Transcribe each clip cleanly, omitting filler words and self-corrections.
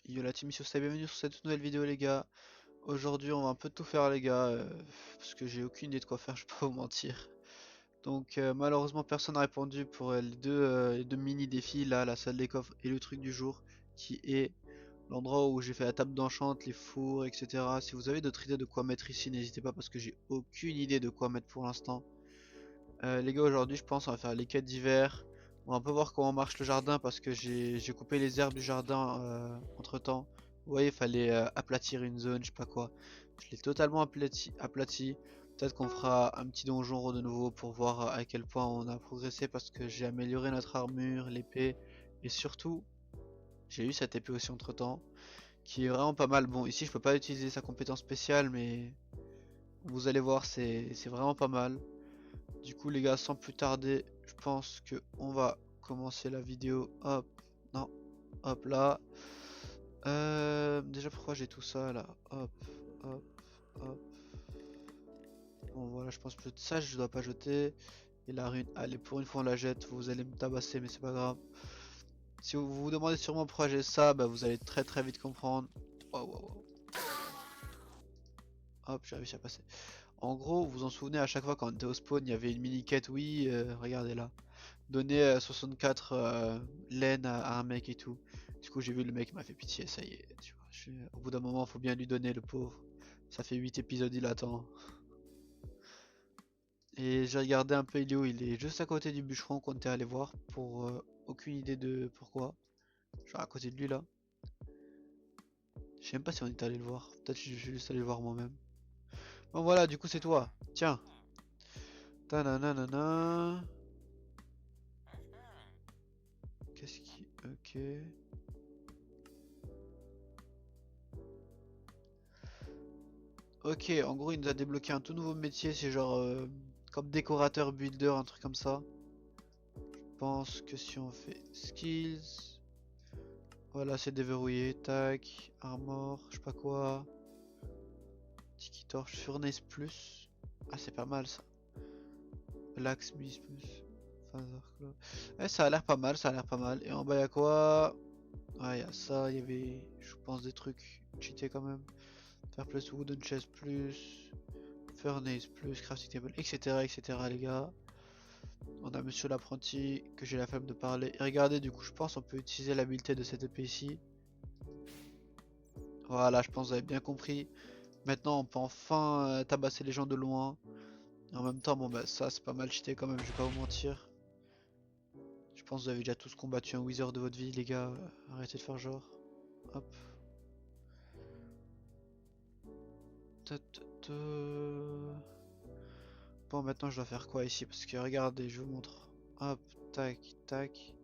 Yo la team, sur bienvenue sur cette nouvelle vidéo les gars. Aujourd'hui on va un peu tout faire les gars, parce que j'ai aucune idée de quoi faire, je vais pas vous mentir. Donc malheureusement personne n'a répondu pour les deux mini défis là, la salle des coffres et le truc du jour, qui est l'endroit où j'ai fait la table d'enchant, les fours, etc. Si vous avez d'autres idées de quoi mettre ici, n'hésitez pas parce que j'ai aucune idée de quoi mettre pour l'instant. Les gars, aujourd'hui je pense on va faire les quêtes d'hiver. On va un peu voir comment marche le jardin parce que j'ai coupé les herbes du jardin entre temps. Vous voyez, il fallait aplatir une zone, je sais pas quoi. Je l'ai totalement aplati. Peut-être qu'on fera un petit donjon de nouveau pour voir à quel point on a progressé parce que j'ai amélioré notre armure, l'épée et surtout j'ai eu cette épée aussi entre temps qui est vraiment pas mal. Bon, ici je peux pas utiliser sa compétence spéciale mais vous allez voir, c'est vraiment pas mal. Du coup les gars, sans plus tarder, je pense que on va commencer la vidéo. Hop, non, hop là. Déjà pourquoi j'ai tout ça là? Hop, hop, hop. Bon voilà, je pense que ça je dois pas jeter. Et la rune, allez pour une fois on la jette. Vous allez me tabasser mais c'est pas grave. Si vous vous demandez sûrement pourquoi j'ai ça, bah vous allez très vite comprendre. Waouh, waouh, waouh. Hop, j'ai réussi à passer. En gros, vous vous en souvenez, à chaque fois quand on était au spawn, il y avait une mini quête. Oui, regardez là. Donner 64 laine à un mec et tout. Du coup, j'ai vu le mec m'a fait pitié, ça y est. Tu vois, au bout d'un moment, faut bien lui donner le pauvre. Ça fait 8 épisodes, il attend. Et j'ai regardé un peu, il est juste à côté du bûcheron qu'on était allé voir pour aucune idée de pourquoi. Genre à côté de lui là. Je sais même pas si on est allé le voir. Peut-être que je suis juste allé le voir moi-même. Bon voilà, du coup c'est toi. Tiens. Tananana. Qu'est-ce qui... Ok. Ok, en gros il nous a débloqué un tout nouveau métier, c'est genre comme décorateur, builder, un truc comme ça. Je pense que si on fait skills, voilà c'est déverrouillé, tac, armor, je sais pas quoi, tiki torch, furnace plus, ah c'est pas mal ça, blacksmith plus, father claw, ouais ça a l'air pas mal, ça a l'air pas mal, et en bas y'a quoi? Ouais y'a ça, il y avait je pense des trucs cheatés quand même, faire plus wooden chest plus, furnace plus, crafting table, etc les gars. On a monsieur l'apprenti que j'ai la flemme de parler. Et regardez, du coup, je pense on peut utiliser l'habileté de cette épée ici. Voilà, je pense que vous avez bien compris. Maintenant, on peut enfin tabasser les gens de loin. Et en même temps, bon, bah, ça, c'est pas mal cheaté quand même, je vais pas vous mentir. Je pense que vous avez déjà tous combattu un wizard de votre vie, les gars. Arrêtez de faire genre. Hop. Ta, ta, ta. Bon, maintenant, je dois faire quoi ici? Parce que regardez, je vous montre. Hop, tac, tac.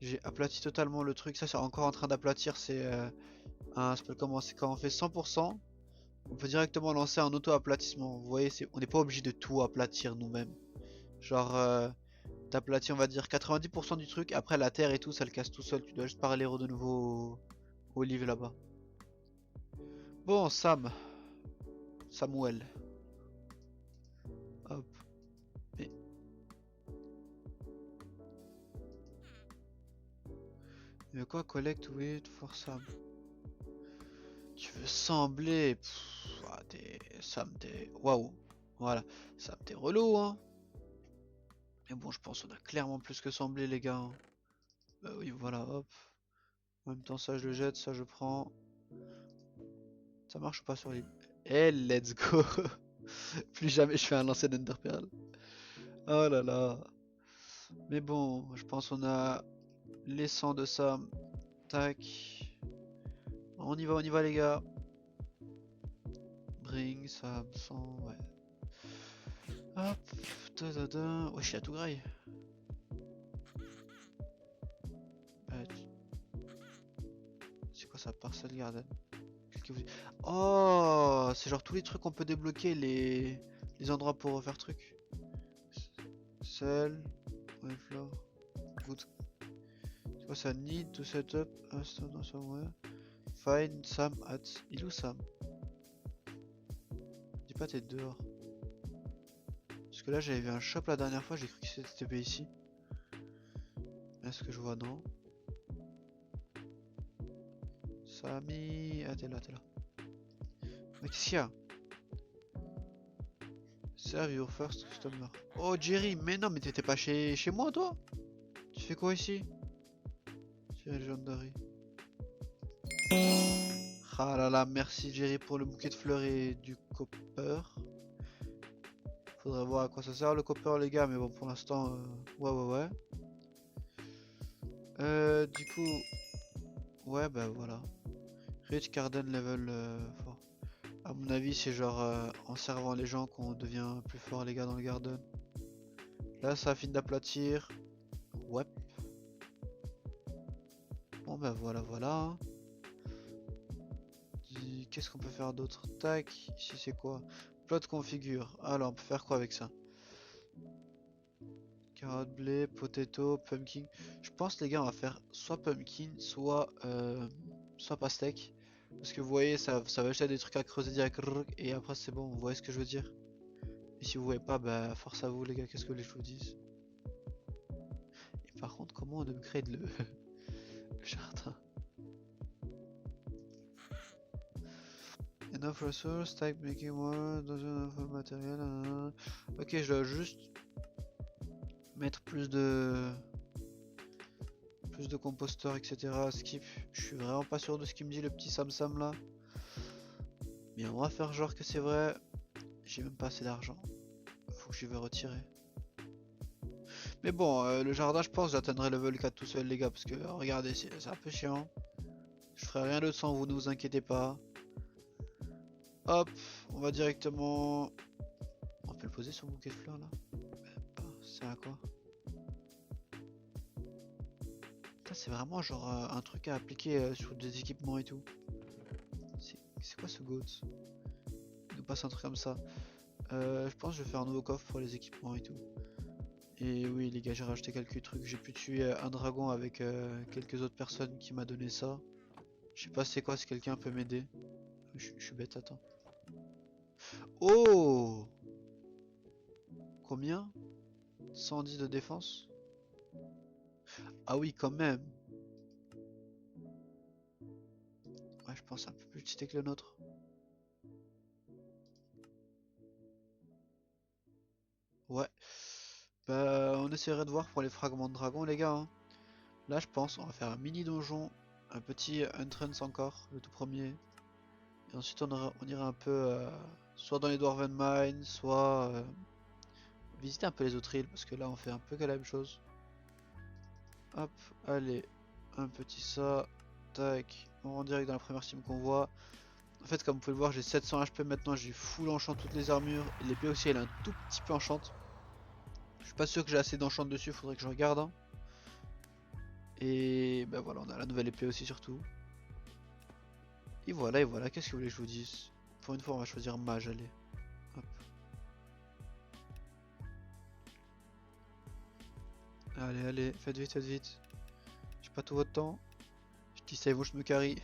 J'ai aplati totalement le truc. Ça, c'est encore en train d'aplatir. C'est un spell comment? C'est quand on fait 100%. On peut directement lancer un auto-aplatissement. Vous voyez, on n'est pas obligé de tout aplatir nous-mêmes. Genre, t'aplatis, on va dire 90% du truc. Après, la terre et tout, ça le casse tout seul. Tu dois juste parler de nouveau au livre là-bas. Bon, Samuel. Hop. Mais, mais quoi, collect with for Sam? Tu veux sembler. Pff, ah, Sam, t'es. Waouh. Voilà. Sam, t'es relou, hein. Mais bon, je pense qu'on a clairement plus que semblé, les gars, hein. Bah oui, voilà, hop. En même temps, ça je le jette, ça je prends. Ça marche ou pas sur les... Eh, let's go. Plus jamais je fais un lancer d'Enderpearl. Oh là là. Mais bon, je pense qu'on a les 100 de ça. Tac. On y va les gars. Bring, ça, 100, ouais. Hop. Da, da, da. Wesh, il a tout graille. C'est quoi ça, Parcel Garden? Qu'est-ce que vous... Oh, c'est genre tous les trucs qu'on peut débloquer, les endroits pour refaire truc. Sel, ouais, floor, good. C'est quoi ça? Need to set up a stand somewhere. Find Sam at. Il est où Sam? Dis pas t'es dehors. Parce que là j'avais vu un shop la dernière fois, j'ai cru que c'était ici. Est-ce que je vois? Non. Samy. Ah, t'es là, t'es là. Mais qu'est-ce qu'il y a? Serve your first customer. Oh, Jerry, mais non, mais t'étais pas chez moi, toi? Tu fais quoi ici? Jerry Legendary. Ah là là, merci Jerry pour le bouquet de fleurs et du copper. Faudrait voir à quoi ça sert le copper, les gars, mais bon, pour l'instant, ouais. Du coup, ouais, bah voilà. Rich Garden level fort. À mon avis, c'est genre en servant les gens qu'on devient plus fort, les gars, dans le garden. Là, ça finit d'aplatir. Ouais. Bon, bah voilà. Hein. Qu'est-ce qu'on peut faire d'autre? Tac, ici c'est quoi? Plot configure. Alors, on peut faire quoi avec ça? Carotte, blé, potato, pumpkin. Je pense les gars on va faire soit pumpkin, soit pastèque. Parce que vous voyez ça va jeter des trucs à creuser direct et après c'est bon, vous voyez ce que je veux dire. Et si vous voyez pas, bah force à vous les gars, qu'est-ce que les je vous dise. Et par contre comment on upgrade le, le jardin? Enough resources, type making water, doesn't enough matériel. Ok, je dois juste mettre plus de composteurs, etc. Skip. Je suis vraiment pas sûr de ce qu'il me dit le petit Sam Sam là. Mais on va faire genre que c'est vrai. J'ai même pas assez d'argent. Faut que je vais retirer. Mais bon, le jardin, je pense que j'atteindrai level 4 tout seul, les gars. Parce que regardez, c'est un peu chiant. Je ferai rien d'autre sans vous, ne vous inquiétez pas. Hop, on va directement. On peut le poser sur le bouquet de fleurs là. C'est à quoi? C'est vraiment genre un truc à appliquer sur des équipements et tout. C'est quoi ce goat? Il nous passe un truc comme ça. Je pense que je vais faire un nouveau coffre pour les équipements et tout. Et oui les gars, j'ai rajouté quelques trucs. J'ai pu tuer un dragon avec quelques autres personnes qui m'a donné ça. Je sais pas c'est quoi, si quelqu'un peut m'aider. Je suis bête, attends. Oh! Combien? 110 de défense? Ah oui quand même. Ouais, je pense un peu plus cheaté que le nôtre. Ouais. Bah on essaierait de voir pour les fragments de dragon les gars. Hein. Là je pense on va faire un mini donjon. Un petit entrance encore, le tout premier. Et ensuite on ira un peu soit dans les Dwarven Mines, soit visiter un peu les autres îles, parce que là on fait un peu que la même chose. Hop, allez, un petit ça, tac, on rentre direct dans la première team qu'on voit. En fait comme vous pouvez le voir j'ai 700 HP maintenant, j'ai full enchant toutes les armures, l'épée aussi elle est un tout petit peu enchant. Je suis pas sûr que j'ai assez d'enchant dessus, faudrait que je regarde. Hein. Et ben voilà, on a la nouvelle épée aussi surtout. Et voilà, qu'est-ce que vous voulez que je vous dise? Pour une fois on va choisir mage, allez. Hop. Allez, faites vite. J'ai pas tout votre temps. Je dis ça et vous, je me carry.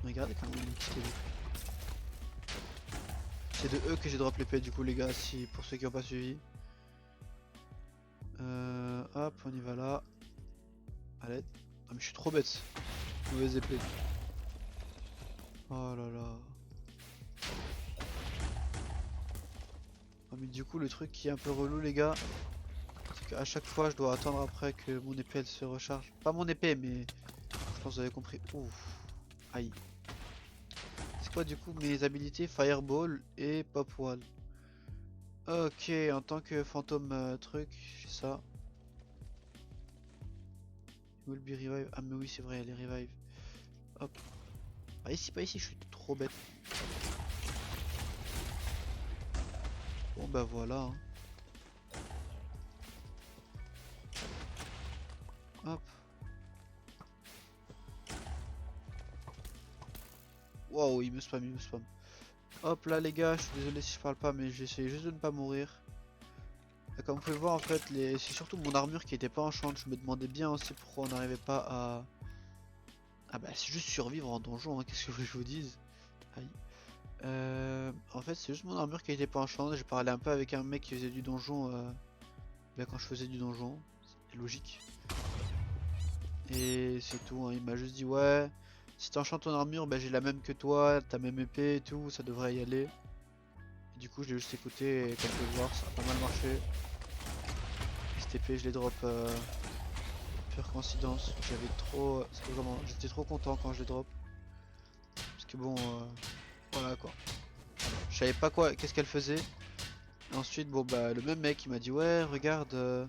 Regardez comment il me quitte. C'est de eux que j'ai drop l'épée du coup les gars, si pour ceux qui n'ont pas suivi. Hop, on y va là. Allez. Ah mais je suis trop bête. Mauvaise épée. Oh là là. Ah mais du coup le truc qui est un peu relou les gars, c'est qu'à chaque fois je dois attendre après que mon épée elle se recharge. Pas mon épée mais je pense que vous avez compris. Ouf. Aïe. C'est quoi du coup mes habilités? Fireball et Pop Wall. Ok, en tant que fantôme truc, j'ai ça. Will be revive. Ah mais oui c'est vrai, elle est revive. Hop. Ah ici, pas ici, je suis trop bête. Bon bah voilà. Hein. Hop. Wow, il me spam. Hop là les gars, je suis désolé si je parle pas mais j'essaie juste de ne pas mourir. Et comme vous pouvez le voir en fait, c'est surtout mon armure qui était pas enchantée. Je me demandais bien aussi pourquoi on n'arrivait pas à... Ah bah c'est juste survivre en donjon, hein. Qu'est-ce que je vous dise? Aïe. En fait c'est juste mon armure qui était pas enchantée. J'ai parlé un peu avec un mec qui faisait du donjon bah, quand je faisais du donjon. logique. Et c'est tout, hein. Il m'a juste dit ouais, si t'enchantes ton armure, bah j'ai la même que toi, ta même épée et tout, ça devrait y aller. Et du coup je l'ai juste écouté et comme tu peux le voir ça a pas mal marché. Cette épée je l'ai drop pure coïncidence. J'étais trop content quand je l'ai drop. Parce que bon voilà quoi. Je savais pas qu'est-ce qu'elle faisait. Et ensuite bon bah le même mec il m'a dit ouais regarde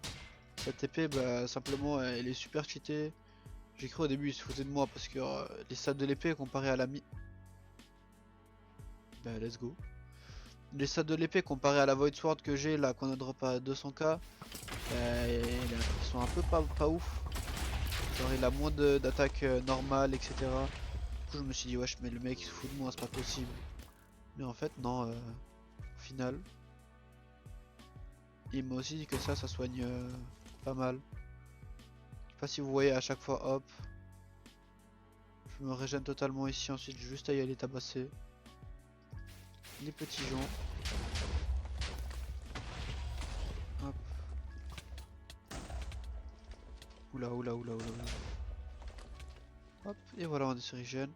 cette épée bah simplement elle est super cheatée. J'ai cru au début il se foutait de moi parce que les stats de l'épée comparé à la bah let's go. Les stats de l'épée comparé à la Void Sword que j'ai là qu'on a drop à 200k, ils sont un peu pas ouf. Genre il a moins d'attaque normale etc. Du coup je me suis dit wesh mais le mec il se fout de moi c'est pas possible. Mais en fait non au final. Il m'a aussi dit que ça soigne pas mal. Je sais pas si vous voyez à chaque fois hop. Je me régène totalement ici ensuite j'ai juste à y aller tabasser. Les petits gens. Hop. Oula oula oula oula oula. Hop et voilà on est sur régène.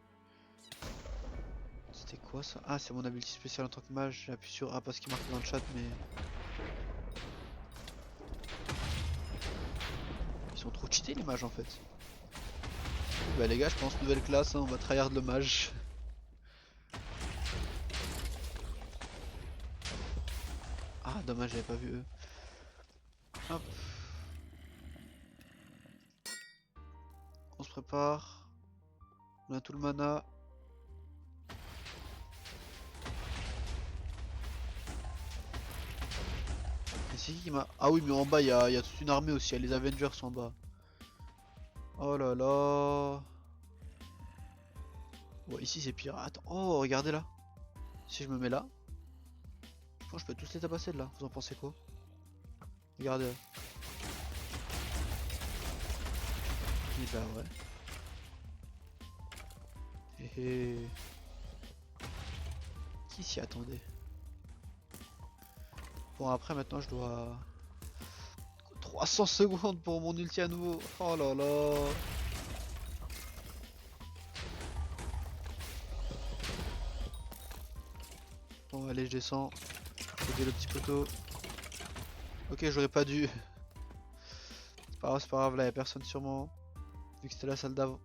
C'était quoi ça? Ah c'est mon ability spéciale en tant que mage, j'appuie sur A parce qu'il marque dans le chat mais... Ils sont trop cheatés les mages en fait. Bah les gars je pense nouvelle classe, hein, on va tryhard le mage. Ah dommage j'avais pas vu eux. Hop. On se prépare. On a tout le mana. Et c'est qui m'a... Ah oui mais en bas il y a toute une armée aussi, il y a les Avengers en bas. Oh là là. Ouais ici c'est pire. Attends, oh regardez là. Si je me mets là, je pense que je peux tous les tabasser de là. Vous en pensez quoi? Regardez là. Et bah ouais. Hé hé. Qui s'y attendait? Bon après maintenant je dois... 300 secondes pour mon ulti à nouveau. Oh là là. Bon allez je descends. Aider le petit poteau. Ok j'aurais pas dû. C'est pas grave là y'a personne sur moi. Vu que c'était la salle d'avant.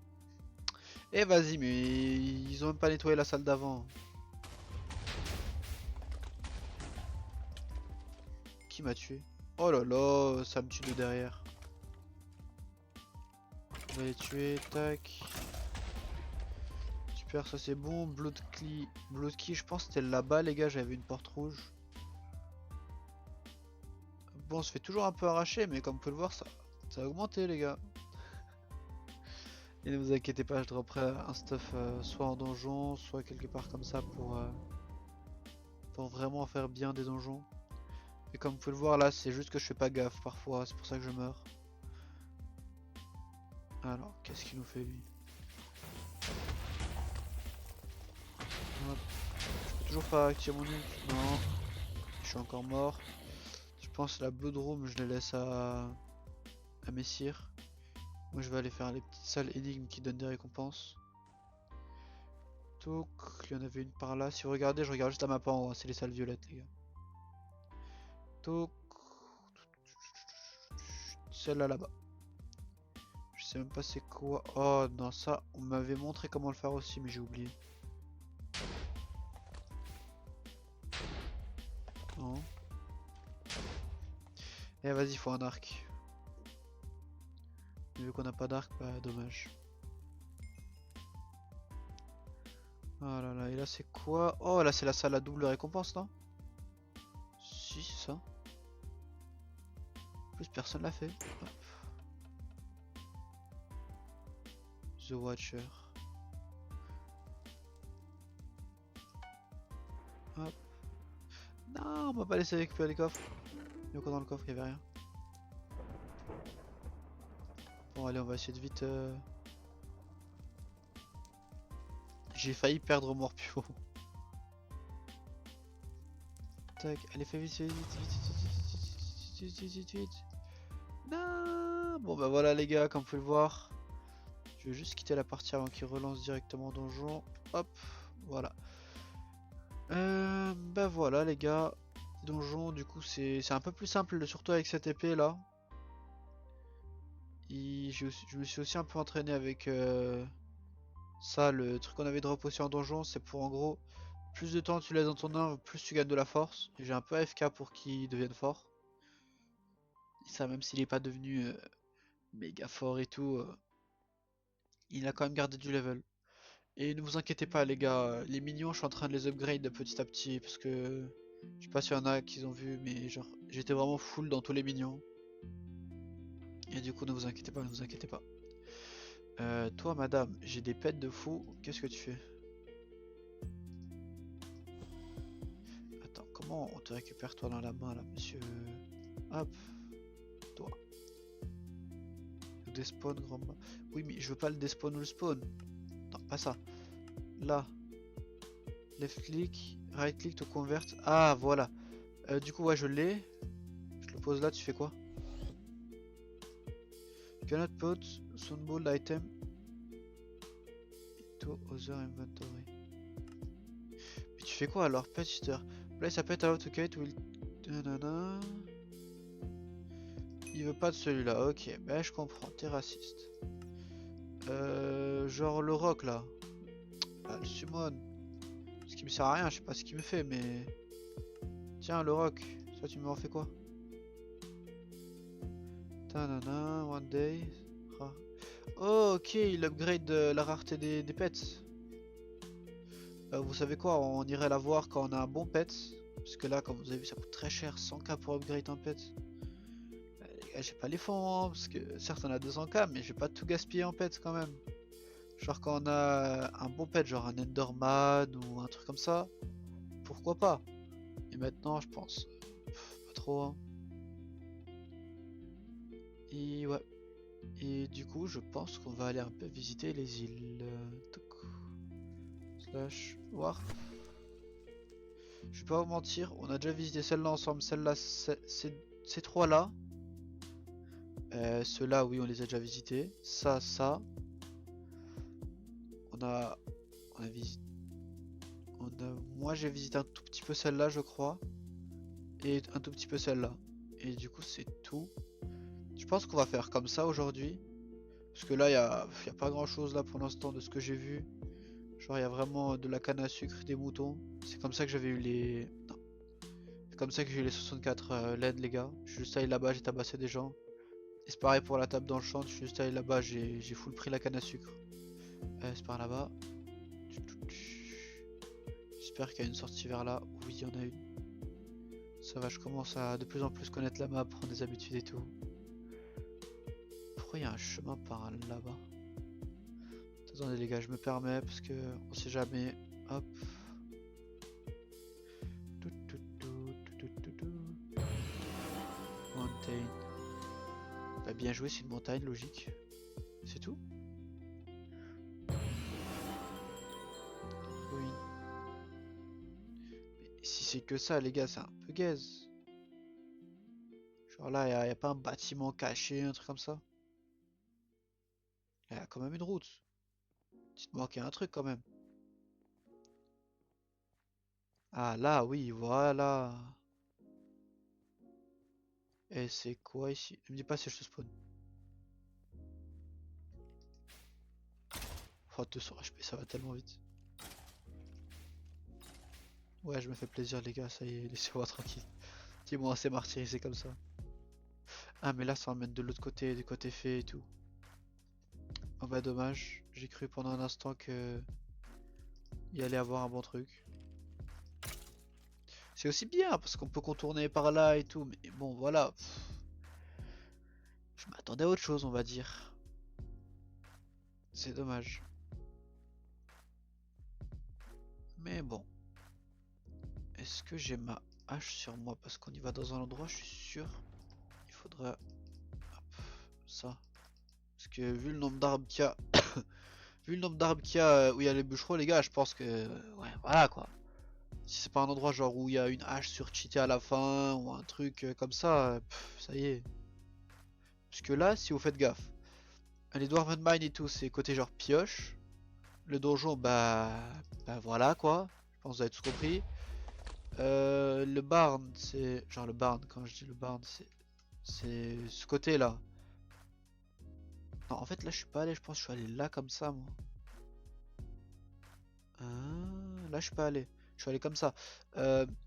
Eh vas-y mais ils ont même pas nettoyé la salle d'avant. Qui m'a tué? Oh là là, ça me tue de derrière. On va les tuer, tac. Super, ça c'est bon. Bloodkey, je pense que c'était là-bas les gars, j'avais une porte rouge. Bon, on se fait toujours un peu arracher, mais comme vous pouvez le voir, ça a augmenté les gars. Et ne vous inquiétez pas, je dropperai un stuff soit en donjon, soit quelque part comme ça pour vraiment faire bien des donjons. Et comme vous pouvez le voir là, c'est juste que je fais pas gaffe parfois, c'est pour ça que je meurs. Alors, qu'est-ce qu'il nous fait lui? Hop. Je peux toujours pas activer mon ult. Non, je suis encore mort. Je pense que la Blood Room, je les laisse à Messire. Moi, je vais aller faire les petites salles énigmes qui donnent des récompenses. Donc, il y en avait une par là. Si vous regardez, je regarde juste la map en haut. C'est les salles violettes, les gars. Donc, celle-là là-bas. Je sais même pas c'est quoi. Oh non, ça, on m'avait montré comment le faire aussi, mais j'ai oublié. Non. Eh vas-y, faut un arc. Mais vu qu'on n'a pas d'arc, bah dommage. Oh là là, et là c'est quoi? Oh là c'est la salle à double récompense, non? Si, c'est ça. En plus personne l'a fait. Hop. The Watcher. Hop. Non, on m'a pas laissé récupérer les coffres. Il y a quoi dans le coffre? Il y avait rien. Bon allez, on va essayer de vite. J'ai failli perdre Morpio. Tac, allez fais vite, vite, vite, vite, vite, vite, vite, vite, vite, vite. Non. Bon bah voilà les gars, comme vous pouvez le voir. Je vais juste quitter la partie avant qu'il relance directement donjon. Hop, voilà. Bah voilà les gars. Donjon, du coup c'est un peu plus simple, surtout avec cette épée là. Je me suis aussi un peu entraîné avec ça, le truc qu'on avait drop aussi en donjon, c'est pour en gros, plus de temps tu laisses dans ton œuvre, plus tu gagnes de la force. J'ai un peu AFK pour qu'il devienne fort. Et ça, même s'il est pas devenu méga fort et tout, il a quand même gardé du level. Et ne vous inquiétez pas les gars, les minions je suis en train de les upgrade petit à petit parce que je sais pas s'il y en a qui ont vu mais genre j'étais vraiment full dans tous les minions. Et du coup ne vous inquiétez pas, ne vous inquiétez pas. Toi madame, j'ai des pets de fou, qu'est-ce que tu fais? Attends, comment on te récupère toi dans la main là monsieur? Hop, toi. Despawn grand bas. Oui mais je veux pas le despawn ou le spawn. Non, pas ça. Là. Left click, right click to convert. Ah voilà. Du coup ouais je l'ai. Je le pose là, tu fais quoi? Cannot put soundball item to other inventory. Mais tu fais quoi alors, Petster? Place a pet out to kite will. Nanana. Il veut pas de celui-là, ok, ben je comprends, t'es raciste. Genre le rock là. Ah, le summon. Ce qui me sert à rien, je sais pas ce qu'il me fait, mais. Tiens, le rock, toi tu me en fais quoi? Tanana, one day. Oh, ok, il upgrade la rareté des pets. Vous savez quoi, on irait la voir quand on a un bon pet. Parce que là, comme vous avez vu, ça coûte très cher, 100k pour upgrade un pet. Les gars, j'ai pas les fonds, hein, parce que certes on a 200k, mais je vais pas tout gaspiller en pet quand même. Genre quand on a un bon pet, genre un Enderman ou un truc comme ça, pourquoi pas. Et maintenant, je pense, pas trop. Hein. Et ouais. Et du coup, je pense qu'on va aller un peu visiter les îles. Slash Warp. Je vais pas vous mentir, on a déjà visité celle-là ensemble, celle-là, ces trois-là. Ceux-là, oui, on les a déjà visités. Ça. On a, on a visité. Moi, j'ai visité un tout petit peu celle-là, je crois, et un tout petit peu celle-là. Et du coup, c'est tout. Je pense qu'on va faire comme ça aujourd'hui, parce que là, y a pas grand-chose là pour l'instant de ce que j'ai vu. Genre, il y a vraiment de la canne à sucre, des moutons. C'est comme ça que j'avais eu les. Non. C'est comme ça que j'ai eu les 64 LED, les gars. Je suis juste allé là-bas, j'ai tabassé des gens. Et c'est pareil pour la table dans le champ, je suis juste allé là-bas, j'ai full pris la canne à sucre. C'est par là-bas. J'espère qu'il y a une sortie vers là. Oui, il y en a une. Ça va, je commence à de plus en plus connaître la map, prendre des habitudes et tout. Pourquoi il y a un chemin par là-bas? Attendez les gars, je me permets parce que on sait jamais. Hop. Mountain. Bah bien joué, c'est une montagne, logique. C'est tout? Oui. Mais si c'est que ça, les gars, c'est un peu gaze. Genre là, y a pas un bâtiment caché, un truc comme ça? Il y a quand même une route. Dites-moi qu'il y a un truc quand même. Ah là, oui, voilà. Et c'est quoi ici? Ne me dis pas si je te spawn. Oh, 200 HP, ça va tellement vite. Ouais, je me fais plaisir, les gars, ça y est, laissez-moi tranquille. Dis-moi, c'est martyrisé comme ça. Ah, mais là, ça emmène de l'autre côté, du côté fait et tout. Oh bah, dommage. J'ai cru pendant un instant que il allait avoir un bon truc. C'est aussi bien parce qu'on peut contourner par là et tout, mais bon, voilà. Je m'attendais à autre chose, on va dire. C'est dommage. Mais bon. Est-ce que j'ai ma hache sur moi? Parce qu'on y va dans un endroit, je suis sûr. Il faudrait. Hop, ça. Parce que vu le nombre d'arbres qu'il y a. Vu le nombre d'arbres qu'il y a où il y a les bûcherons, les gars, je pense que. Ouais, voilà quoi. Si c'est pas un endroit genre où il y a une hache sur cheaté à la fin ou un truc comme ça, ça y est. Puisque là, si vous faites gaffe, les Dwarven Mine et tout, c'est côté genre pioche. Le donjon, bah voilà quoi. Je pense que vous avez tous compris. Le barn, c'est... Genre le barn, quand je dis le barn, c'est ce côté-là. Non, en fait, là, je suis pas allé. Je pense que je suis allé là comme ça, moi. Ah, là, je suis pas allé. Je suis allé comme ça.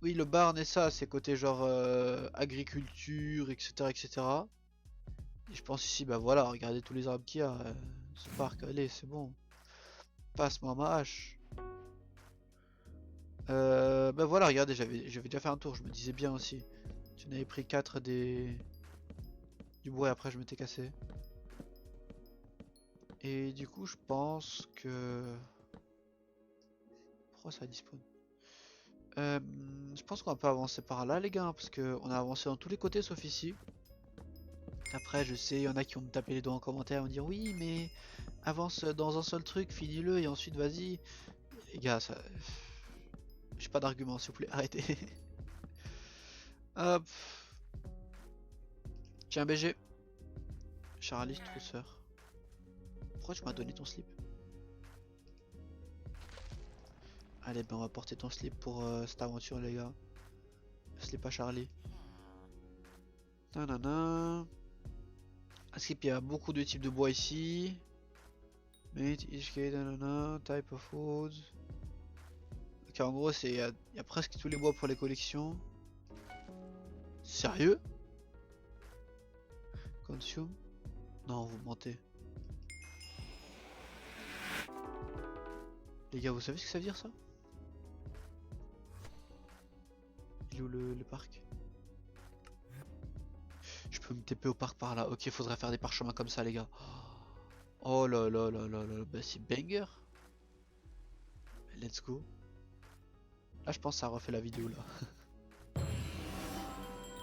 Oui, le barn et ça, c'est côté genre agriculture, etc., etc. Et je pense ici, bah voilà, regardez tous les arbres qu'il y a. Ce parc, allez, c'est bon. Passe-moi ma hache. Bah voilà, regardez, j'avais déjà fait un tour, je me disais bien aussi. Tu n'avais pris 4 du bois et après je m'étais cassé. Et du coup, je pense que... Pourquoi ça despawn? Je pense qu'on va pas avancer par là, les gars, hein, parce que on a avancé dans tous les côtés sauf ici. Après, je sais, il y en a qui vont me taper les doigts en commentaire, me dire oui, mais avance dans un seul truc, finis-le et ensuite vas-y. Les gars, ça... J'ai pas d'argument, s'il vous plaît, arrêtez. Hop. Tiens, BG. Charlie, trousseur. Pourquoi tu m'as donné ton slip? Allez, ben on va porter ton slip pour cette aventure, les gars. Slip à Charlie. Nanana. Slip, il y a beaucoup de types de bois ici. Mate, HK, nanana, type of wood. Ok, en gros, il y a presque tous les bois pour les collections. Sérieux? Consume? Non, vous mentez. Les gars, vous savez ce que ça veut dire ça? Il est où le parc? Je peux me TP au parc par là. Ok, faudrait faire des parchemins comme ça, les gars. Oh là là là là là, bah c'est banger. Let's go. Là, je pense que ça refait la vidéo là.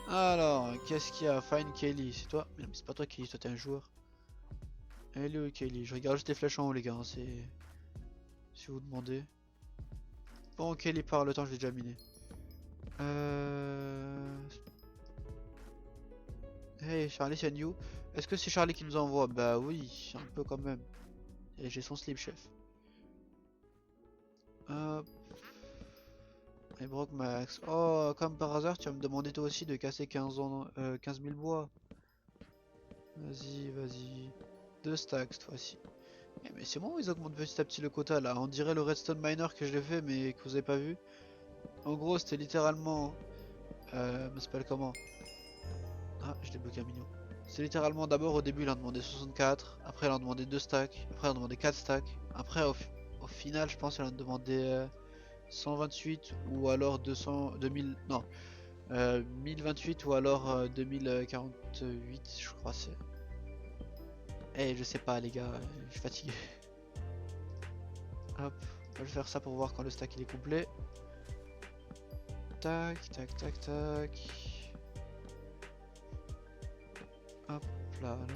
Alors, qu'est-ce qu'il y a? Fine Kelly, c'est toi? Mais non, mais c'est pas toi Kelly, toi t'es un joueur. Hello Kelly, je regarde juste les flèches en haut les gars, hein, c'est... Si vous demandez. Bon Kelly part, le temps je l'ai déjà miné. Hey Charlie c'est you. Est-ce que c'est Charlie qui nous envoie? Bah oui, un peu quand même. Et j'ai son slip chef. Hop. Et Brock Max. Oh, comme par hasard, tu vas me demander toi aussi de casser 15 000 bois. Vas-y, vas-y. 2 stacks cette fois-ci. Eh, mais c'est bon, ils augmentent petit à petit le quota là. On dirait le redstone miner que je l'ai fait mais que vous avez pas vu. En gros, c'était littéralement. Ça s'appelle comment? Ah, je débloqué un mignon. C'est littéralement d'abord au début il en demandait 64, après il en demandait 2 stacks, après il en demandait 4 stacks, après au final je pense qu'il en demandait 128 ou alors 200, 2000, non, 1028 ou alors 2048 je crois c'est. Eh je sais pas les gars, je suis fatigué. Hop, on va faire ça pour voir quand le stack il est complet. Tac, tac, tac, tac. Hop là, là.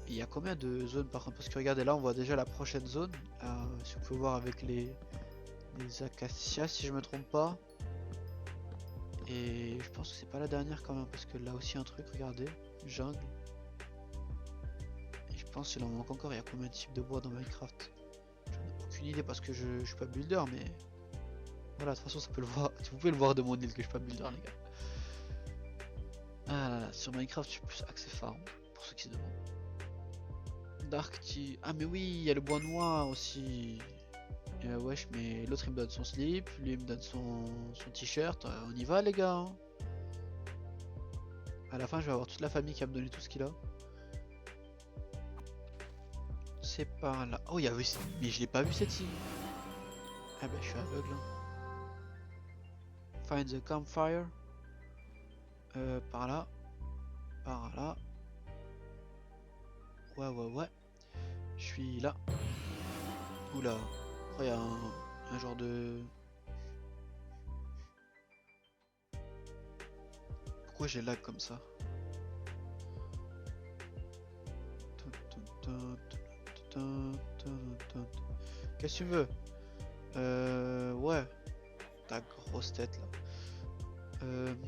Il y a combien de zones par contre? Parce que regardez là on voit déjà la prochaine zone. Si vous pouvez voir avec les acacias si je me trompe pas. Et je pense que c'est pas la dernière quand même parce que là aussi un truc, regardez, jungle. Et je pense qu'il en manque encore, il y a combien de types de bois dans Minecraft? J'en ai aucune idée parce que je suis pas builder mais... Voilà, de toute façon ça peut le voir, vous pouvez le voir de mon île que je suis pas builder les gars. Ah là là, sur Minecraft je suis plus axé farm, pour ceux qui se demandent. Dark Tea. Ah mais oui, il y a le bois noir aussi. Wesh, mais l'autre il me donne son slip, lui il me donne son t-shirt. On y va les gars. Hein. À la fin je vais avoir toute la famille qui va me donner tout ce qu'il a. C'est par là. Oh il y a... Mais je l'ai pas vu cette île. Ah bah je suis aveugle. Hein. Find the campfire. Par là. Par là. Ouais ouais ouais. Je suis là. Oula. Oh, il y a un genre de... Pourquoi j'ai lag comme ça? Qu'est-ce que tu veux? Ouais. Ta grosse tête là.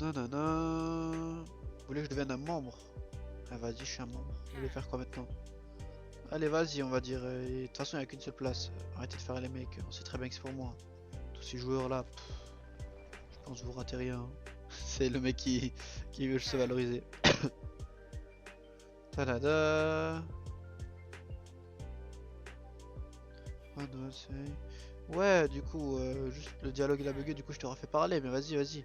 Nanana. Vous voulez que je devienne un membre? Ah vas-y, je suis un membre. Vous voulez faire quoi maintenant? Allez, vas-y, on va dire. De toute façon, il n'y a qu'une seule place. Arrêtez de faire les mecs. On sait très bien que c'est pour moi. Tous ces joueurs là, je pense que vous ratez rien. C'est le mec qui veut se valoriser. Talada. Ouais, du coup, juste le dialogue il a bugué, du coup je te refais parler, mais vas-y, vas-y.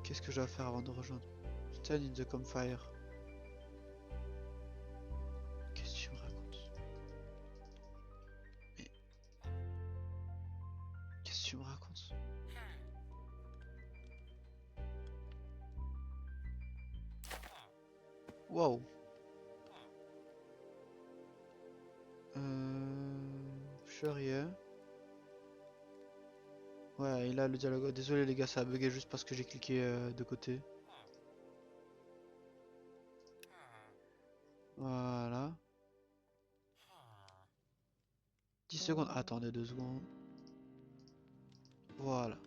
Qu'est-ce que je dois faire avant de rejoindre? Stand in the campfire. Qu'est-ce que tu me racontes? Mais qu'est-ce que tu me racontes? Wow. Sure, yeah. Ouais, il a le dialogue. Désolé les gars, ça a bugué juste parce que j'ai cliqué de côté. Voilà. 10 secondes. Attendez 2 secondes. Voilà.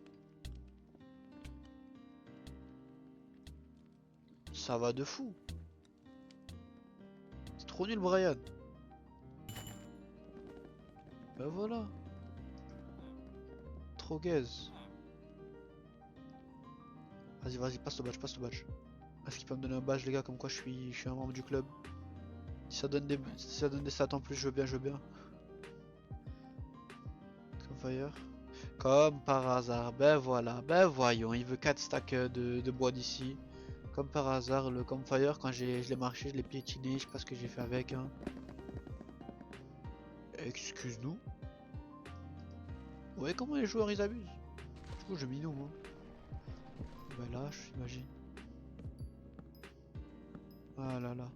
Ça va de fou. C'est trop nul, Brian. Bah voilà. Trop gaze. Vas-y, vas-y, passe le badge, passe le badge. Est-ce qu'il peut me donner un badge, les gars, comme quoi je suis un membre du club? Si ça donne des stats en plus, je veux bien, je veux bien. Campfire. Comme par hasard, ben voilà, ben voyons, il veut 4 stacks de bois d'ici. Comme par hasard, le campfire, quand je l'ai marché, je l'ai piétiné, je sais pas ce que j'ai fait avec. Hein. Excuse-nous. Ouais, comment les joueurs ils abusent? Du coup, je minou moi. Ben là, j'imagine. Ah là là.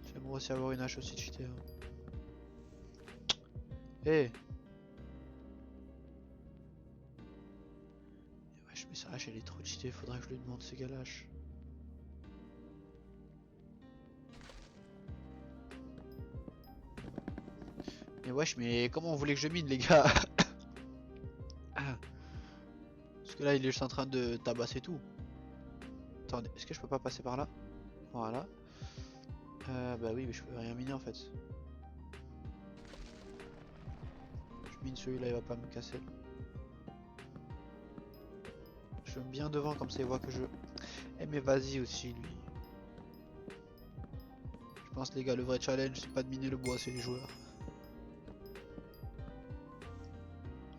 J'aimerais aussi avoir une hache aussi cheatée. Hein. Eh! Wesh, mais sa hache elle est trop cheatée, faudrait que je lui demande c'est quelle hache. Mais wesh, mais comment vous voulez que je mine les gars? Parce que là il est juste en train de tabasser tout. Attendez, est-ce que je peux pas passer par là? Voilà. Bah oui, mais je peux rien miner en fait. Je mine celui-là, il va pas me casser. Je me mets bien devant, comme ça il voit que je... Eh mais vas-y aussi lui. Je pense les gars, le vrai challenge c'est pas de miner le bois, c'est les joueurs.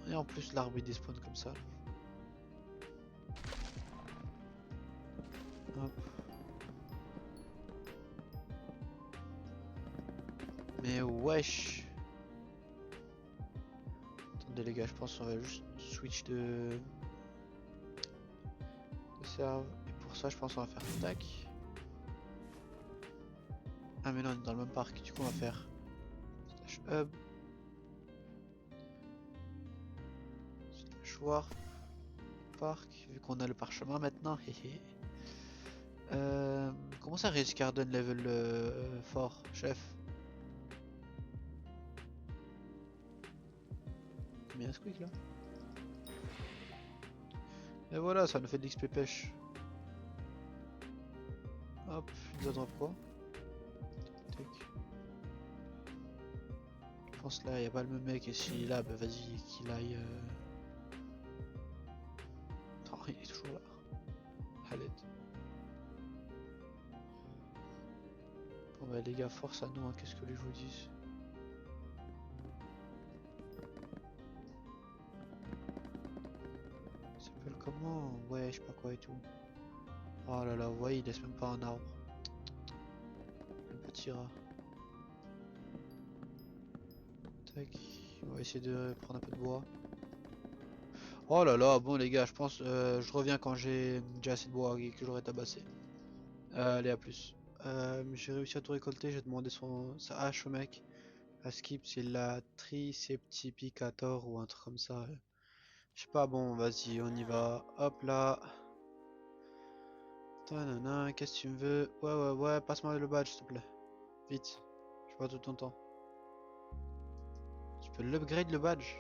Et en plus l'arbre il despawn comme ça. Hop. Mais wesh. Attendez les gars, je pense qu'on va juste switch de serve. Et pour ça je pense qu'on va faire tac. Ah mais non, on est dans le même parc, du coup on va faire slash hub. Slash warp. Parc, vu qu'on a le parchemin maintenant. Comment ça Rage Garden level fort, chef? Combien de squeak là? Et voilà, ça nous fait de l'XP pêche. Hop, il nous a drop quoi? Tac. Je pense là, il n'y a pas le même mec, et s'il est là, bah vas-y, qu'il aille. Attends, il est toujours là. Allez. Bon bah les gars, force à nous, hein, qu'est-ce que les joueurs disent? Ça s'appelle comment? Ouais, je sais pas quoi et tout. Oh là là, vous voyez, il laisse même pas un arbre. Un petit rat. Tac, on va essayer de prendre un peu de bois. Oh là là, bon les gars, je pense je reviens quand j'ai déjà assez de bois et que j'aurai tabassé. Allez, à plus. J'ai réussi à tout récolter, j'ai demandé sa hache au mec. À skip, c'est la Triceptipicator ou un truc comme ça. Je sais pas, bon, vas-y, on y va. Hop là. Tanana, qu'est-ce que tu me veux? Ouais, ouais, ouais, passe-moi le badge, s'il te plaît. Vite. Je pas tout ton temps. Tu peux l'upgrade le badge?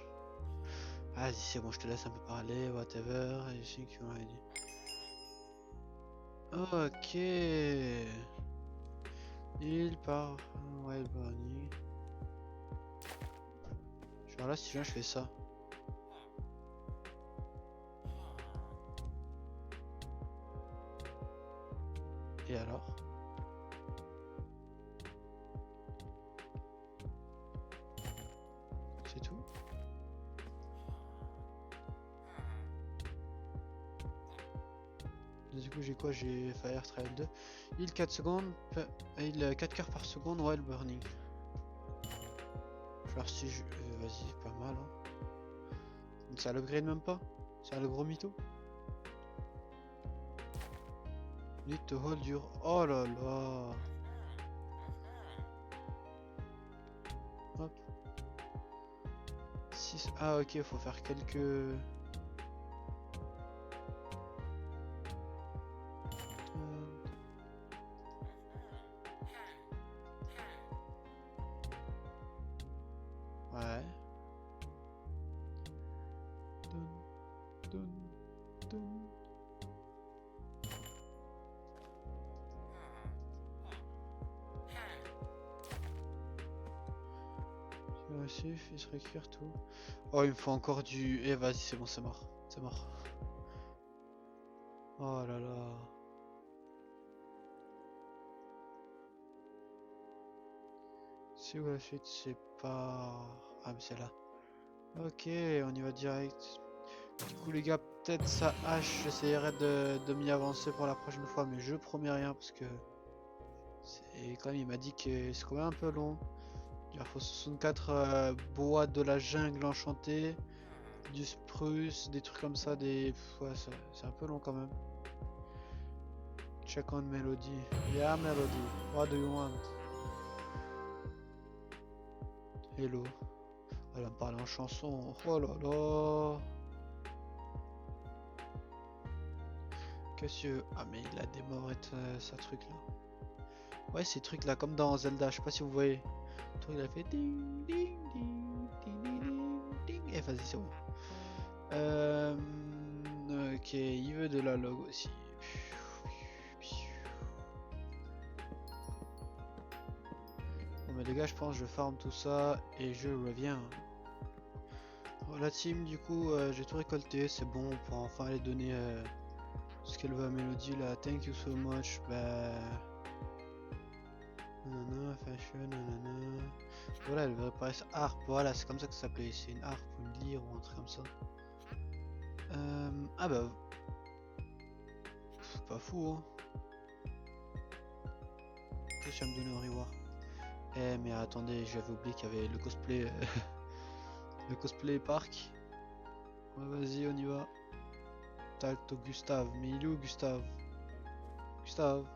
Vas-y, c'est bon, je te laisse un peu parler, whatever. Ok. Il part. Ouais, Barney. Genre là, si je fais ça. Et alors? C'est tout? Du coup, j'ai quoi? J'ai Fire Trial 2. Il 4 secondes. Il 4 quarts par seconde while burning. Genre si je. Vas-y, pas mal hein. Ça l'upgrade même pas? C'est le gros mytho? Need to hold your. Oh là là! Hop. 6. Ah ok, faut faire quelques. Ouais. Dun, dun. Aussi, il se récupère tout. Oh, il me faut encore du. Eh, vas-y, c'est bon, c'est mort. C'est mort. Oh là là. C'est où la suite? C'est pas. Ah, mais c'est là. Ok, on y va direct. Du coup, les gars, peut-être ça hache. J'essayerai de m'y avancer pour la prochaine fois, mais je promets rien parce que. C'est quand même, il m'a dit que c'est quand même un peu long. Il faut 64 bois de la jungle enchantée, du spruce, des trucs comme ça, des. Ouais, c'est un peu long quand même. Check on melody. Yeah, melody. What do you want? Hello. Elle va me parler en chanson. Oh là là. Qu'est-ce que. Ah, mais il a démoré sa truc là. Ouais, ces trucs là, comme dans Zelda, je sais pas si vous voyez. Le truc il a fait ding ding ding ding ding ding ding. Et vas-y, c'est bon. Ok, il veut de la log aussi. Bon, mais les gars, je pense que je farm tout ça et je reviens. Bon, la team, du coup, j'ai tout récolté, c'est bon, on pourra enfin aller donner ce qu'elle veut à Mélodie là. Thank you so much. Bah. Nanana, fashion, nanana. Voilà, elle veut réparer sa harpe. Voilà, c'est comme ça que ça s'appelait. C'est une harpe ou une lyre ou un truc comme ça. Ah bah. Pas fou, hein. Qu'est-ce que ça me donne au reward? Eh, mais attendez, j'avais oublié qu'il y avait le cosplay. Le cosplay park. Ouais, vas-y, on y va. Talto Gustave. Mais il est où, Gustave? Gustave.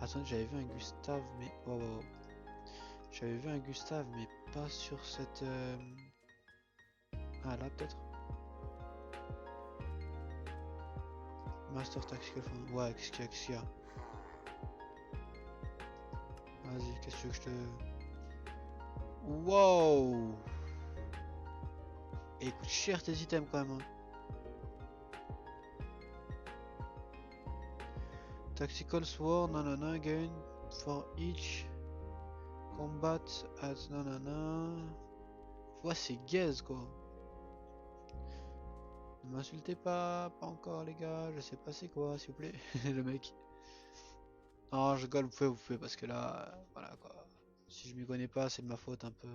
Attends, j'avais vu un Gustave, mais. Oh, oh, oh. J'avais vu un Gustave, mais pas sur cette. Ah, là, peut-être. Master Tactical Phone. Ouais, qu'est-ce qu'il y a? Vas-y, qu'est-ce que je te. Wow! Et coûte cher tes items quand même. Hein. Tactical Sword, nanana, gain for each combat at nanana. Ouais, c'est gaze quoi. Ne m'insultez pas encore les gars, je sais pas c'est quoi, s'il vous plaît, le mec. Non, je rigole, vous pouvez, parce que là, voilà quoi. Si je m'y connais pas, c'est de ma faute un peu.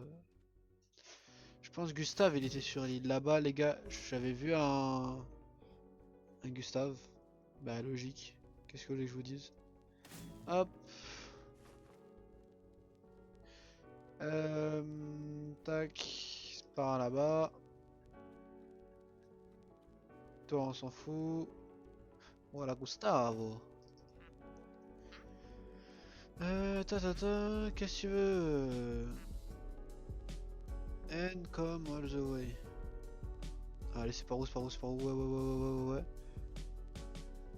Je pense Gustave, il était sur l'île là-bas, les gars. J'avais vu un Gustave. Bah, logique. Qu'est-ce que vous voulez que je vous dise? Hop. Tac. Par là-bas. Toi, on s'en fout. Voilà, Gustavo. Qu'est-ce que tu veux? And come all the way. Allez, c'est par où, c'est par où, c'est par où? Ouais, ouais, ouais, ouais, ouais, ouais.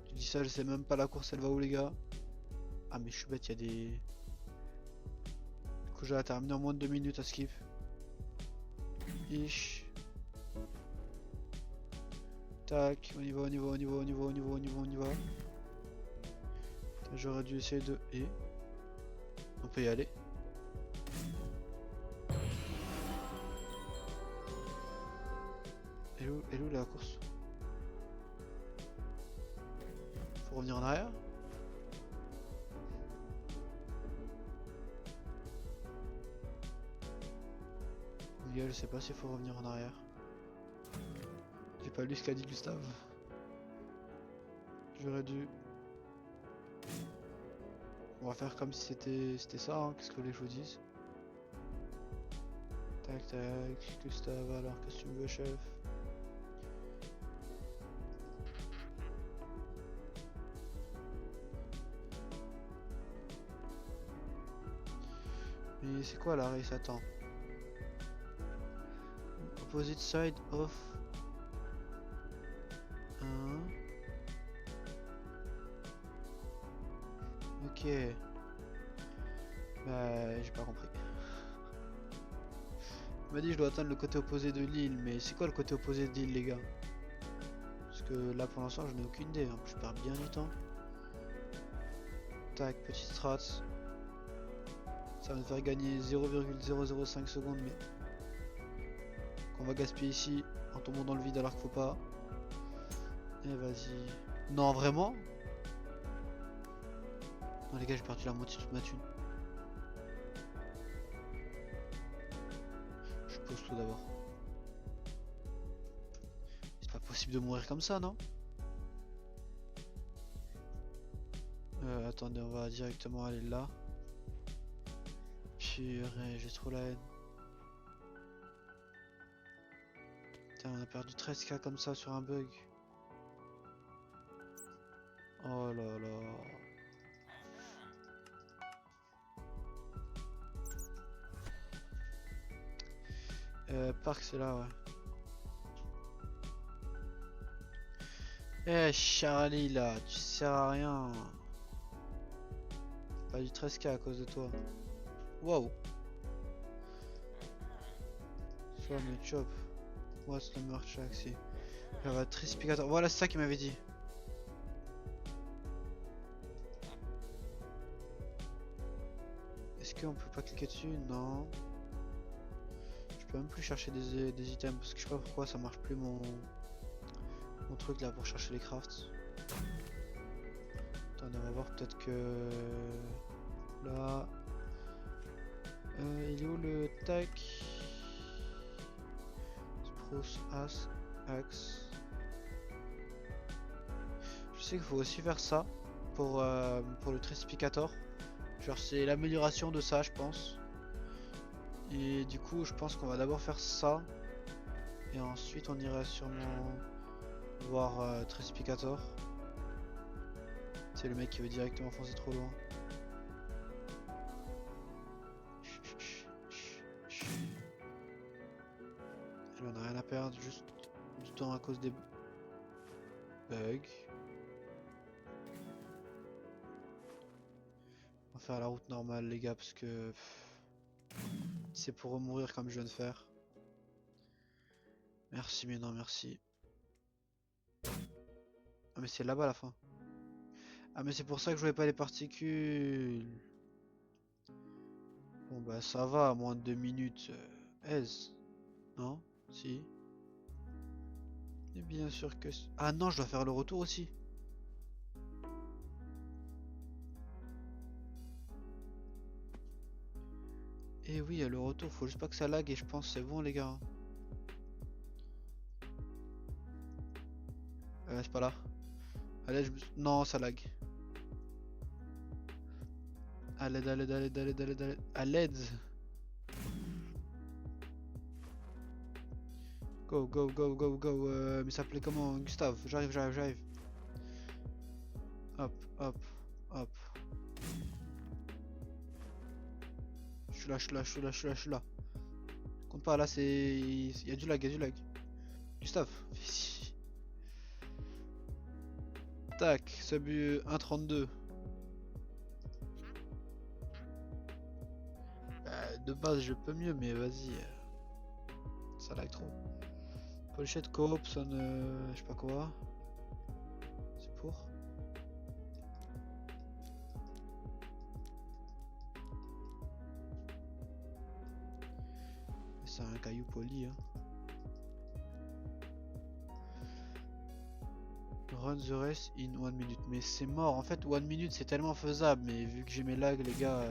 Je dis ça, je sais même pas la course, elle va où, les gars? Ah, mais je suis bête, il y a des. Du coup, j'ai terminé en moins de 2 minutes à skip. Ish. Tac, on y va, on y va, on y va, on y va, on y va, on y va, on y va. J'aurais dû essayer de... Et... On peut y aller. Elle est où la course? Faut revenir en arrière? Miguel, je sais pas s'il faut revenir en arrière. J'ai pas lu ce qu'a dit Gustave. J'aurais dû... On va faire comme si c'était ça, hein. Qu'est-ce que vous voulez que je vous dise? Tac tac, Gustave, alors qu'est-ce que tu me veux, chef? Mais c'est quoi la race? Attends. Opposite side of... Ok. Bah, j'ai pas compris. Il m'a dit que je dois atteindre le côté opposé de l'île, mais c'est quoi le côté opposé de l'île, les gars? Parce que là, pour l'instant, je n'ai aucune idée. Je perds bien du temps. Tac, petite strat. Ça va me faire gagner 0,005 secondes, mais qu'on va gaspiller ici en tombant dans le vide alors qu'il faut pas. Et vas-y. Non, vraiment? Non, les gars, j'ai perdu la moitié de toute ma thune. Je pose tout d'abord. C'est pas possible de mourir comme ça, non? Attendez, on va directement aller là. Purée, j'ai trop la haine. Putain, on a perdu 13k comme ça sur un bug. Oh là là. Parc, c'est là, ouais. Eh Charlie, là, tu sers à rien. Pas du 13k à cause de toi. Wow. Soit me chop. What's the merch accès? Elle va trispicateur. Voilà, c'est ça qu'il m'avait dit. Est-ce qu'on peut pas cliquer dessus? Non. Je peux même plus chercher des items parce que je sais pas pourquoi ça marche plus mon truc là pour chercher les crafts. Attendez, on va voir peut-être que là. Il est où le tac? Spruce Axe. Je sais qu'il faut aussi faire ça pour le Trispicator. Genre c'est l'amélioration de ça, je pense. Et du coup je pense qu'on va d'abord faire ça. Et ensuite on ira sûrement voir Trispicator. C'est le mec qui veut directement foncer trop loin. Et là, on a rien à perdre, juste du temps à cause des bugs. On va faire la route normale les gars parce que c'est pour remourir comme je viens de faire. Merci mais non merci. Ah mais c'est là-bas la fin. Ah mais c'est pour ça que je voulais pas les particules. Bon bah ça va, moins de 2 minutes. Aise. Non? Si. Et bien sûr que... Ah non, je dois faire le retour aussi. Et oui, le retour, faut juste pas que ça lag et je pense c'est bon les gars. C'est pas là. Allez, non, ça lag. À l'aide, à l'aide, à l'aide, à l'aide, à l'aide, à l'aide. Go, go, go, go, go. Mais ça s'appelait comment? Gustave, j'arrive. Hop, hop, hop. Je suis là. Compte pas, là c'est... Il y a du lag, Gustave. Tac, sub 1.32. De base je peux mieux mais vas-y. Ça lag trop. Pochette coop, sonne je sais pas quoi. C'est pour. c'est un caillou poli. Hein. Run the race in 1 minute. Mais c'est mort. En fait, 1 minute c'est tellement faisable. Mais vu que j'ai mes lags, les gars,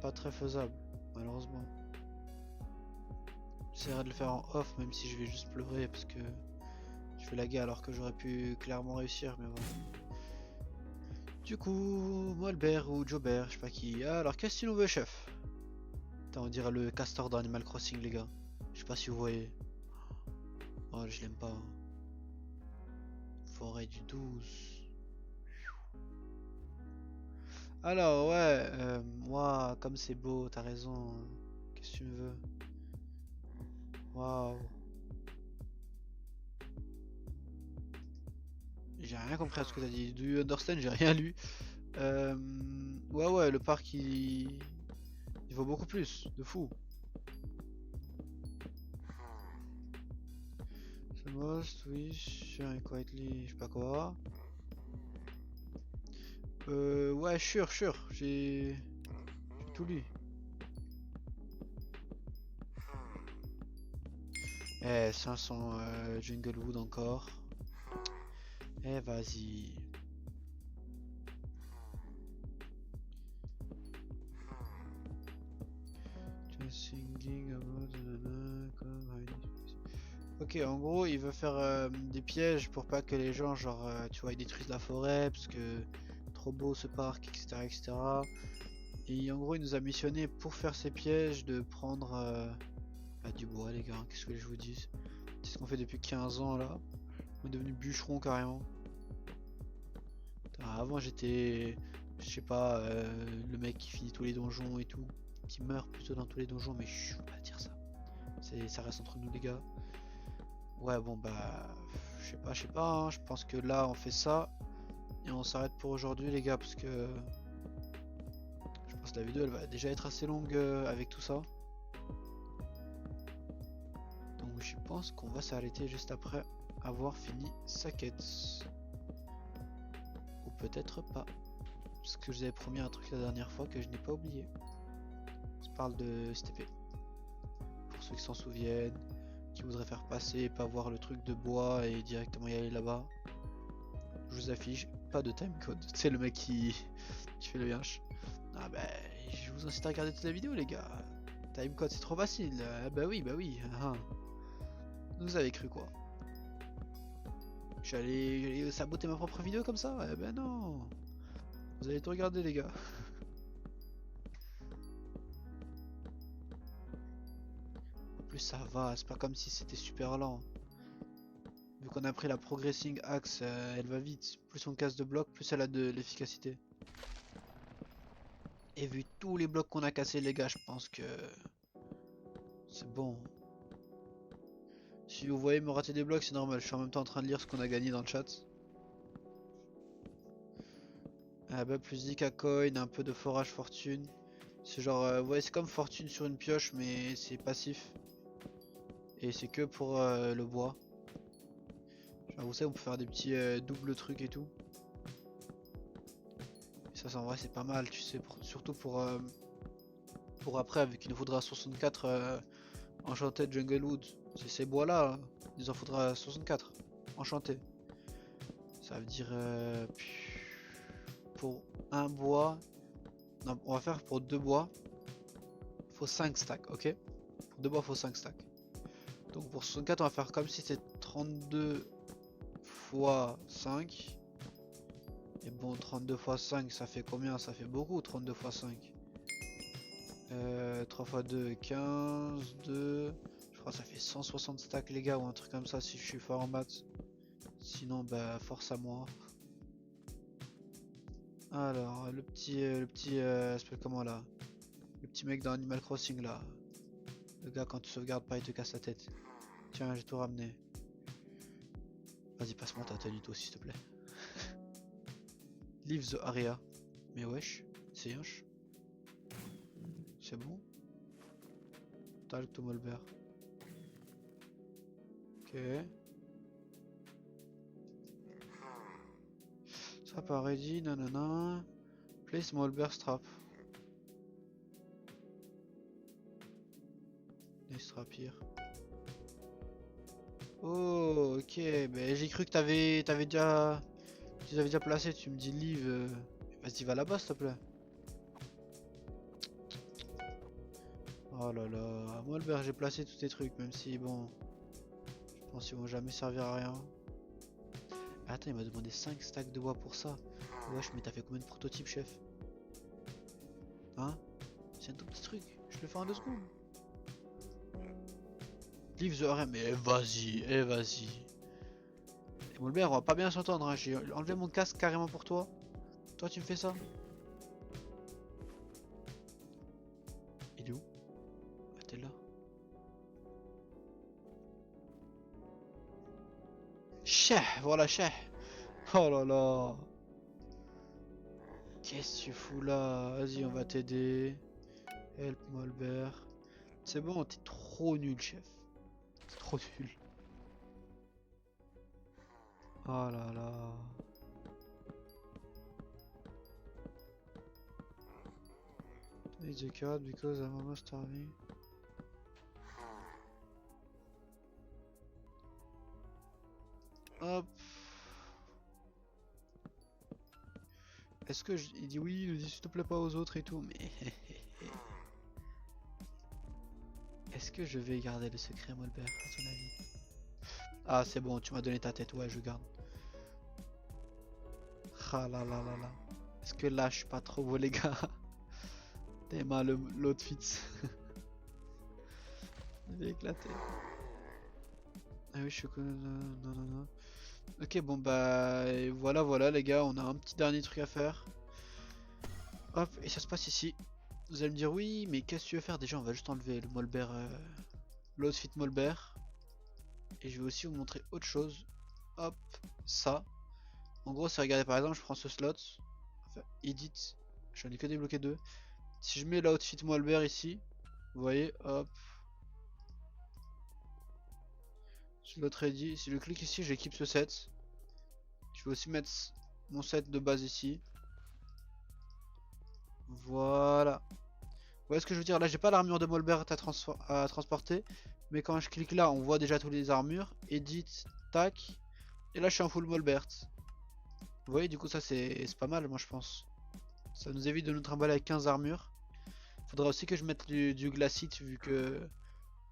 pas très faisable, malheureusement. J'essaierai de le faire en off, même si je vais juste pleurer parce que je vais laguer alors que j'aurais pu clairement réussir. Mais bon. Du coup, Molbert ou Jobert, je sais pas qui. Ah, alors qu'est-ce que tu nous veux, chef? Putain, on dirait le castor dans Animal Crossing, les gars. Je sais pas si vous voyez. Oh, je l'aime pas. Hein. Forêt du 12. Alors, ouais, moi, comme c'est beau, t'as raison. Qu'est-ce que tu me veux? Waouh. J'ai rien compris à ce que t'as dit. Do you understand? J'ai rien lu. Ouais, le parc il vaut beaucoup plus. De fou. The most wish, share quietly, je sais pas quoi. Ouais, sûr, j'ai tout lu. Eh, 500 Junglewood encore. Eh, vas-y. Just thinking about Ok, en gros, il veut faire des pièges pour pas que les gens, genre, tu vois, ils détruisent la forêt parce que trop beau ce parc, etc., etc. Et en gros, il nous a missionné pour faire ces pièges de prendre du bois, les gars. Qu'est-ce que je vous dis? C'est ce qu'on fait depuis 15 ans là. On est devenu bûcheron carrément. Putain, avant, j'étais, je sais pas, le mec qui finit tous les donjons et tout, qui meurt plutôt dans tous les donjons, mais je faut pas dire ça. Ça reste entre nous, les gars. Ouais, bon bah, je sais pas, hein. Je pense que là on fait ça et on s'arrête pour aujourd'hui, les gars, parce que je pense que la vidéo elle va déjà être assez longue avec tout ça. Donc je pense qu'on va s'arrêter juste après avoir fini sa quête. Ou peut-être pas. Parce que je vous avais promis un truc la dernière fois que je n'ai pas oublié. On se parle de STP. Pour ceux qui s'en souviennent, qui voudraient faire passer et pas voir le truc de bois et directement y aller là-bas. Je vous affiche, pas de timecode. C'est le mec qui fait le yinche. Ah bah, je vous incite à regarder toute la vidéo, les gars. Timecode, c'est trop facile. Bah oui. Ah. Vous avez cru quoi? J'allais saboter ma propre vidéo comme ça? Eh ben non. Vous allez tout regarder, les gars. En plus, ça va. C'est pas comme si c'était super lent. Vu qu'on a pris la progressing axe, elle va vite. Plus on casse de blocs, plus elle a de l'efficacité. Et vu tous les blocs qu'on a cassés, les gars, je pense que c'est bon. Si vous voyez me rater des blocs, c'est normal. Je suis en même temps en train de lire ce qu'on a gagné dans le chat. Ah bah, plus 10 coin, un peu de forage fortune. C'est genre, vous voyez, c'est comme fortune sur une pioche, mais c'est passif. Et c'est que pour le bois. Genre, vous savez, on peut faire des petits doubles trucs et tout. Et ça, en vrai, c'est pas mal, tu sais, surtout pour après, vu qu'il nous faudra 64 enchanted Junglewood. C'est ces bois-là, il en faudra 64 enchantés. Ça veut dire pour un bois. Non, on va faire pour deux bois. Faut 5 stacks, ok? Pour deux bois, faut 5 stacks. Donc pour 64, on va faire comme si c'était 32 fois 5. Et bon, 32 fois 5, ça fait combien? Ça fait beaucoup, 32 fois 5. 3 fois 2, 15, 2. Je crois que ça fait 160 stacks, les gars, ou un truc comme ça si je suis fort en maths. Sinon, bah, force à moi. Alors, s'appelle comment là? Le petit mec dans Animal Crossing là. Le gars, quand tu sauvegardes pas, il te casse la tête. Tiens, j'ai tout ramené. Vas-y, passe-moi ta tenue toi, s'il te plaît. Leave the area. Mais wesh, c'est yoche. C'est bon? Talk to Molbert. Ok. Ça pas ready, nanana. Place Molbert strap. qui sera pire. Oh, ok, mais j'ai cru que tu les avais déjà placés, tu me dis Liv, vas-y va là-bas s'il te plaît. Oh là là, moi Albert j'ai placé tous tes trucs, même si bon, je pense qu'ils vont jamais servir à rien. Attends, il m'a demandé 5 stacks de bois pour ça. Wesh, mais t'as fait combien de prototypes, chef? Hein? C'est un tout petit truc, je le fais en 2 secondes. Leave the RM, mais vas-y, vas-y. Et Molbert, on va pas bien s'entendre, hein. J'ai enlevé mon casque carrément pour toi. Toi, tu me fais ça? Il est où? Ah, t'es là. Cheh, voilà, cheh. Oh là là. Qu'est-ce que tu fous là? Vas-y, on va t'aider. Help Molbert. C'est bon, t'es trop nul, chef. T'es trop nul. Oh là là. Take the card because I'm almost starving. Hop. Est-ce que il dit oui, ne dis s'il te plaît pas aux autres et tout, mais est-ce que je vais garder le secret, Molbert, à ton avis? Ah, c'est bon, tu m'as donné ta tête, ouais, je garde. Ah là là là là. Est-ce que là, je suis pas trop beau, les gars? T'es mal l'autre fit. Il est éclaté. Ah oui, je suis con. Non, non, non. Ok, bon, bah, et voilà, voilà, les gars, on a un petit dernier truc à faire. Hop, et ça se passe ici. Vous allez me dire, oui, mais qu'est-ce que tu veux faire? Déjà, on va juste enlever le Molbert, l'outfit Molbert. Et je vais aussi vous montrer autre chose. Hop, ça. En gros, c'est regarder par exemple, je prends ce slot. Enfin, edit. J'en ai que débloqué 2. Si je mets l'outfit Molbert ici, vous voyez, hop. Slot ready. Si je clique ici, j'équipe ce set. Je vais aussi mettre mon set de base ici. Voilà. Vous voyez ce que je veux dire? Là, j'ai pas l'armure de Molbert à transporter. Mais quand je clique là, on voit déjà toutes les armures. Edit, tac. Et là, je suis en full Molbert. Vous voyez, du coup, ça c'est pas mal, moi je pense. Ça nous évite de nous trimballer avec 15 armures. Faudra aussi que je mette du glacite, vu que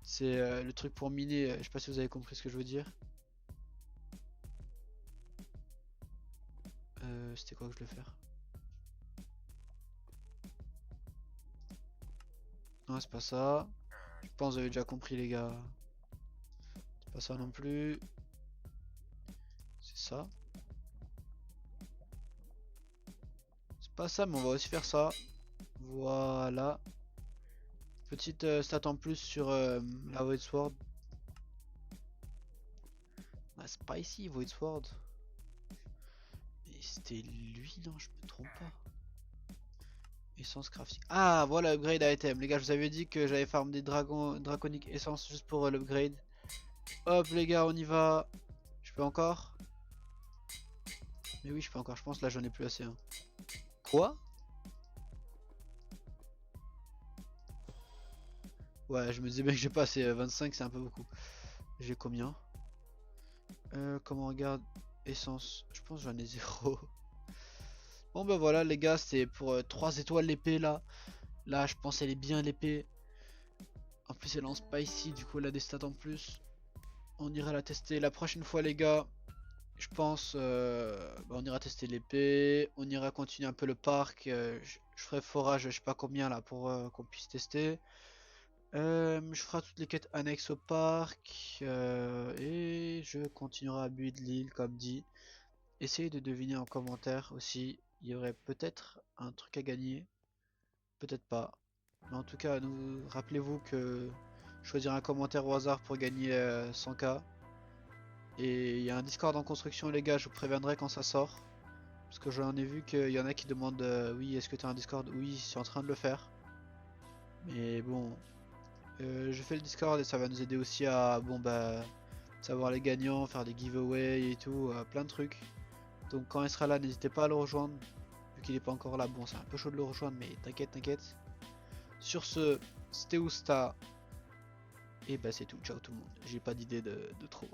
c'est le truc pour miner. Je sais pas si vous avez compris ce que je veux dire. C'était quoi que je vais faire? Non, c'est pas ça. Je pense que vous avez déjà compris, les gars. C'est pas ça non plus. C'est ça. C'est pas ça, mais on va aussi faire ça. Voilà. Petite stat en plus sur la Void Sword. Ah, c'est pas ici, Void Sword. Mais c'était lui, non, je me trompe pas. Essence crafting. Ah, voilà, upgrade item. Les gars, je vous avais dit que j'avais farm des draconiques essence juste pour l'upgrade. Hop, les gars, on y va. Je peux encore? Mais oui, je peux encore. Je pense là, j'en ai plus assez. Hein. Quoi? Ouais, je me disais bien que j'ai pas assez. 25, c'est un peu beaucoup. J'ai combien? Comment on regarde? Essence. Je pense que j'en ai 0. Bon, bah voilà, les gars, c'est pour 3 étoiles l'épée là. Là, je pense elle est bien l'épée. En plus, elle lance pas ici. Du coup, elle a des stats en plus. On ira la tester la prochaine fois, les gars. Je pense, bah, on ira tester l'épée, on ira continuer un peu le parc, je ferai forage, je sais pas combien là pour qu'on puisse tester. Je ferai toutes les quêtes annexes au parc et je continuerai à build l'île comme dit. Essayez de deviner en commentaire aussi, il y aurait peut-être un truc à gagner, peut-être pas. Mais en tout cas, rappelez-vous que choisir un commentaire au hasard pour gagner 100K. Et il y a un Discord en construction les gars, je vous préviendrai quand ça sort. Parce que j'en ai vu qu'il y en a qui demandent oui est-ce que tu as un Discord? Oui je suis en train de le faire. Mais bon je fais le Discord et ça va nous aider aussi à bon bah savoir les gagnants, faire des giveaways et tout, plein de trucs. Donc quand il sera là n'hésitez pas à le rejoindre. Vu qu'il est pas encore là, bon c'est un peu chaud de le rejoindre mais t'inquiète t'inquiète. Sur ce, c'était Ousta Et bah c'est tout, ciao tout le monde. J'ai pas d'idée de trop.